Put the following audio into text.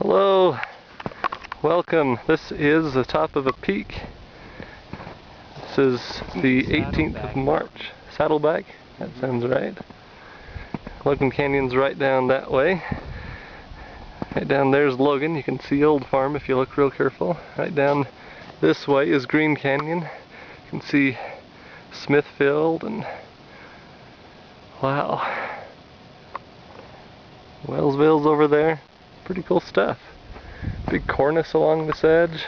Hello, welcome. This is the top of a peak. This is the 18th of March. Saddleback? That sounds right. Logan Canyon's right down that way. Right down there's Logan. You can see Old Farm if you look real careful. Right down this way is Green Canyon. You can see Smithfield and wow. Wellsville's over there. Pretty cool stuff. Big cornice along this edge.